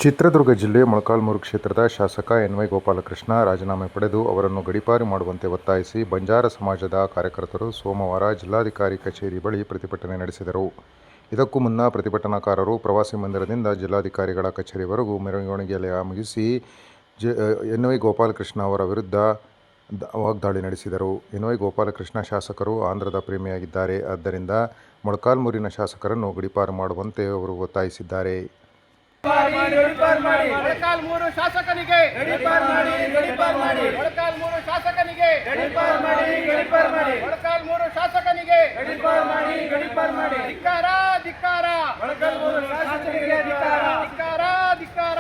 ಚಿತ್ರದುರ್ಗ ಜಿಲ್ಲೆ ಮೊಳಕಾಲ್ಮೂರು ಕ್ಷೇತ್ರದ ಶಾಸಕ ಎನ್ ವೈ ಗೋಪಾಲಕೃಷ್ಣ ರಾಜೀನಾಮೆ ಪಡೆದು ಅವರನ್ನು ಗಡೀಪಾರು ಮಾಡುವಂತೆ ಒತ್ತಾಯಿಸಿ ಬಂಜಾರ ಸಮಾಜದ ಕಾರ್ಯಕರ್ತರು ಸೋಮವಾರ ಜಿಲ್ಲಾಧಿಕಾರಿ ಕಚೇರಿ ಬಳಿ ಪ್ರತಿಭಟನೆ ನಡೆಸಿದರು. ಇದಕ್ಕೂ ಮುನ್ನ ಪ್ರತಿಭಟನಾಕಾರರು ಪ್ರವಾಸಿ ಮಂದಿರದಿಂದ ಜಿಲ್ಲಾಧಿಕಾರಿಗಳ ಕಚೇರಿವರೆಗೂ ಮೆರವಣಿಗೆ ಮುಗಿಸಿ ಎನ್ ವೈ ಗೋಪಾಲಕೃಷ್ಣ ಅವರ ವಿರುದ್ಧ ವಾಗ್ದಾಳಿ ನಡೆಸಿದರು. ಎನ್ ವೈ ಗೋಪಾಲಕೃಷ್ಣ ಶಾಸಕರು ಆಂಧ್ರದ ಪ್ರೇಮಿಯಾಗಿದ್ದಾರೆ. ಆದ್ದರಿಂದ ಮೊಳಕಾಲ್ಮೂರಿನ ಶಾಸಕರನ್ನು ಗಡೀಪಾರು ಮಾಡುವಂತೆ ಅವರು ಒತ್ತಾಯಿಸಿದ್ದಾರೆ. ಮೊಳಕಾಲ್ಮೂರು ಶಾಸಕನಿಗೆ ಮೊಳಕಾಲ್ಮೂರು ಶಾಸಕನಿಗೆ ಮೊಳಕಾಲ್ಮೂರು ಶಾಸಕನಿಗೆ ಧಿಕ್ಕಾರ ಧಿಕ್ಕಾರ ಧಿಕ್ಕಾರ ಧಿಕ್ಕಾರ.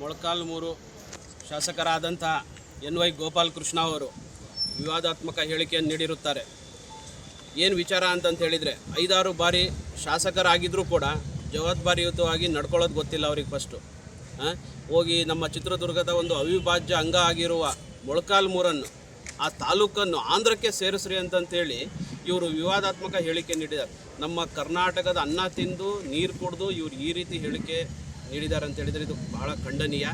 ಮೊಳಕಾಲ್ಮೂರು ಶಾಸಕರಾದಂಥ ಎನ್ ವೈ ಗೋಪಾಲಕೃಷ್ಣ ಅವರು ವಿವಾದಾತ್ಮಕ ಹೇಳಿಕೆಯನ್ನು ನೀಡಿರುತ್ತಾರೆ. ಏನು ವಿಚಾರ ಅಂತಂತ ಹೇಳಿದರೆ, 5-6 ಬಾರಿ ಶಾಸಕರಾಗಿದ್ದರೂ ಕೂಡ ಜವಾಬ್ದಾರಿಯುತವಾಗಿ ನಡ್ಕೊಳ್ಳೋದು ಗೊತ್ತಿಲ್ಲ ಅವ್ರಿಗೆ. ಫಸ್ಟು ಹೋಗಿ ನಮ್ಮ ಚಿತ್ರದುರ್ಗದ ಒಂದು ಅವಿಭಾಜ್ಯ ಅಂಗ ಆಗಿರುವ ಮೊಳಕಾಲ್ಮೂರನ್ನು, ಆ ತಾಲೂಕನ್ನು ಆಂಧ್ರಕ್ಕೆ ಸೇರಿಸ್ರಿ ಅಂತಂತೇಳಿ ಇವರು ವಿವಾದಾತ್ಮಕ ಹೇಳಿಕೆ ನೀಡಿದ್ದಾರೆ. ನಮ್ಮ ಕರ್ನಾಟಕದ ಅನ್ನ ತಿಂದು ನೀರು ಕುಡಿದು ಇವರು ಈ ರೀತಿ ಹೇಳಿಕೆ ನೀಡಿದ್ದಾರೆ ಅಂತ ಹೇಳಿದರೆ ಇದು ಬಹಳ ಖಂಡನೀಯ.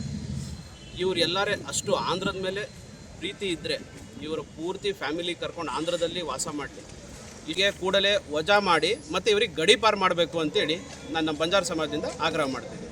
ಇವರು ಎಲ್ಲರೇ ಅಷ್ಟು ಆಂಧ್ರದ ಮೇಲೆ ಪ್ರೀತಿ ಇದ್ದರೆ ಇವರ ಪೂರ್ತಿ ಫ್ಯಾಮಿಲಿ ಕರ್ಕೊಂಡು ಆಂಧ್ರದಲ್ಲಿ ವಾಸ ಮಾಡಲಿ. ಹೀಗೆ ಕೂಡಲೇ ವಜಾ ಮಾಡಿ ಮತ್ತು ಇವರಿಗೆ ಗಡೀಪಾರು ಮಾಡಬೇಕು ಅಂತೇಳಿ ನಾನು ನಮ್ಮ ಬಂಜಾರ ಸಮಾಜದಿಂದ ಆಗ್ರಹ ಮಾಡ್ತೀನಿ.